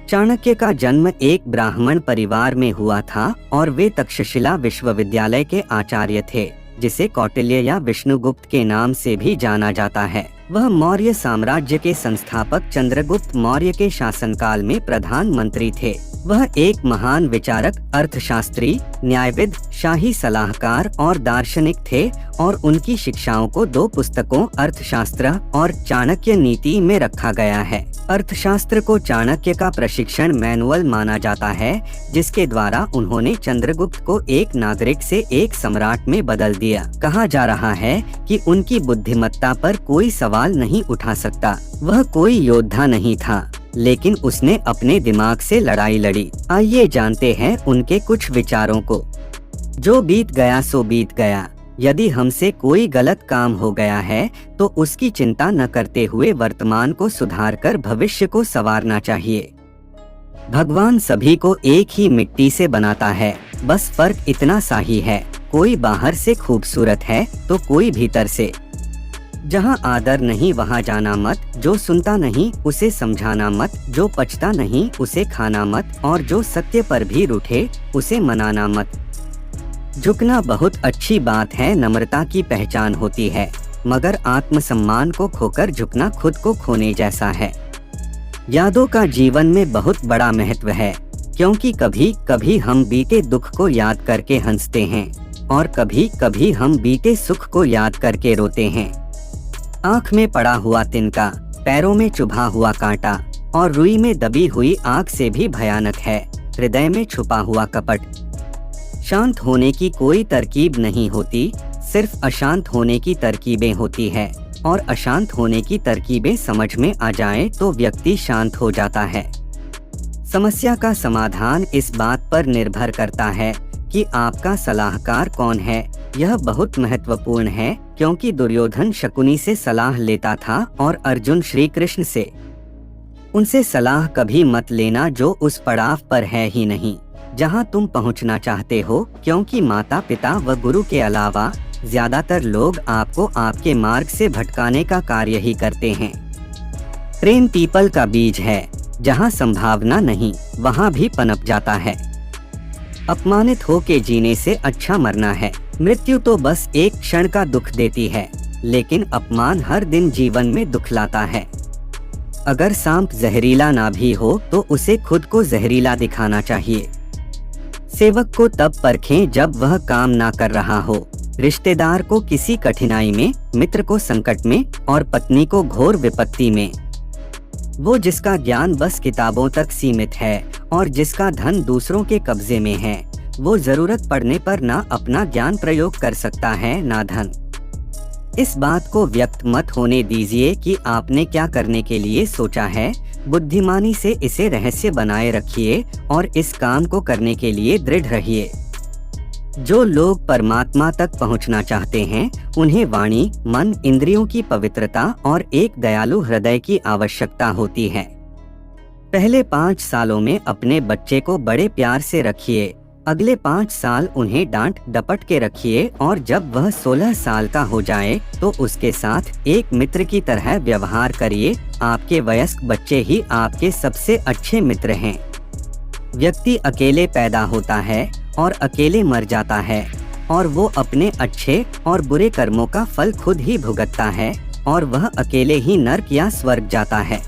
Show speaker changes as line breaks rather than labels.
चाणक्य का जन्म एक ब्राह्मण परिवार में हुआ था और वे तक्षशिला विश्वविद्यालय के आचार्य थे, जिसे कौटिल्य या विष्णुगुप्त के नाम से भी जाना जाता है। वह मौर्य साम्राज्य के संस्थापक चंद्रगुप्त मौर्य के शासनकाल में प्रधानमंत्री थे। वह एक महान विचारक, अर्थशास्त्री, न्यायविद, शाही सलाहकार और दार्शनिक थे और उनकी शिक्षाओं को 2 पुस्तकों अर्थशास्त्र और चाणक्य नीति में रखा गया है। अर्थशास्त्र को चाणक्य का प्रशिक्षण मैनुअल माना जाता है, जिसके द्वारा उन्होंने चंद्रगुप्त को एक नागरिक से एक सम्राट में बदल दिया। कहा जा रहा है कि उनकी बुद्धिमत्ता पर कोई सवाल नहीं उठा सकता। वह कोई योद्धा नहीं था, लेकिन उसने अपने दिमाग से लड़ाई लड़ी। आइए जानते हैं उनके कुछ विचारों को। जो बीत गया सो बीत गया। यदि हमसे कोई गलत काम हो गया है तो उसकी चिंता न करते हुए वर्तमान को सुधारकर भविष्य को संवारना चाहिए। भगवान सभी को एक ही मिट्टी से बनाता है, बस फर्क इतना सा ही है, कोई बाहर से खूबसूरत है तो कोई भीतर से। जहाँ आदर नहीं वहाँ जाना मत, जो सुनता नहीं उसे समझाना मत, जो पचता नहीं उसे खाना मत और जो सत्य पर भी रूठे उसे मनाना मत। झुकना बहुत अच्छी बात है, नम्रता की पहचान होती है, मगर आत्मसम्मान को खोकर झुकना खुद को खोने जैसा है। यादों का जीवन में बहुत बड़ा महत्व है, क्योंकि कभी कभी हम बीते दुख को याद करके हंसते हैं और कभी कभी हम बीते सुख को याद करके रोते हैं। आँख में पड़ा हुआ तिनका, पैरों में चुभा हुआ कांटा और रुई में दबी हुई आग से भी भयानक है हृदय में छुपा हुआ कपट। शांत होने की कोई तरकीब नहीं होती, सिर्फ अशांत होने की तरकीबें होती है, और अशांत होने की तरकीबें समझ में आ जाएं तो व्यक्ति शांत हो जाता है। समस्या का समाधान इस बात पर निर्भर करता है कि आपका सलाहकार कौन है। यह बहुत महत्वपूर्ण है, क्योंकि दुर्योधन शकुनी से सलाह लेता था और अर्जुन श्री कृष्ण से। उनसे सलाह कभी मत लेना जो उस पड़ाव पर है ही नहीं जहां तुम पहुंचना चाहते हो, क्योंकि माता पिता व गुरु के अलावा ज्यादातर लोग आपको आपके मार्ग से भटकाने का कार्य ही करते हैं। प्रेम पीपल का बीज है, जहां संभावना नहीं वहां भी पनप जाता है। अपमानित होके जीने से अच्छा मरना है। मृत्यु तो बस एक क्षण का दुख देती है, लेकिन अपमान हर दिन जीवन में दुख लाता है। अगर सांप जहरीला ना भी हो तो उसे खुद को जहरीला दिखाना चाहिए। सेवक को तब परखें जब वह काम ना कर रहा हो, रिश्तेदार को किसी कठिनाई में, मित्र को संकट में और पत्नी को घोर विपत्ति में। वो जिसका ज्ञान बस किताबों तक सीमित है और जिसका धन दूसरों के कब्जे में है, वो जरूरत पड़ने पर ना अपना ज्ञान प्रयोग कर सकता है ना धन। इस बात को व्यक्त मत होने दीजिए कि आपने क्या करने के लिए सोचा है। बुद्धिमानी से इसे रहस्य बनाए रखिए और इस काम को करने के लिए दृढ़ रहिए। जो लोग परमात्मा तक पहुंचना चाहते हैं, उन्हें वाणी, मन, इंद्रियों की पवित्रता और एक दयालु हृदय की आवश्यकता होती है। पहले 5 सालों में अपने बच्चे को बड़े प्यार से रखिए, अगले 5 साल उन्हें डांट डपट के रखिए और जब वह 16 साल का हो जाए तो उसके साथ एक मित्र की तरह व्यवहार करिए। आपके वयस्क बच्चे ही आपके सबसे अच्छे मित्र हैं। व्यक्ति अकेले पैदा होता है और अकेले मर जाता है, और वो अपने अच्छे और बुरे कर्मों का फल खुद ही भुगतता है, और वह अकेले ही नर्क या स्वर्ग जाता है।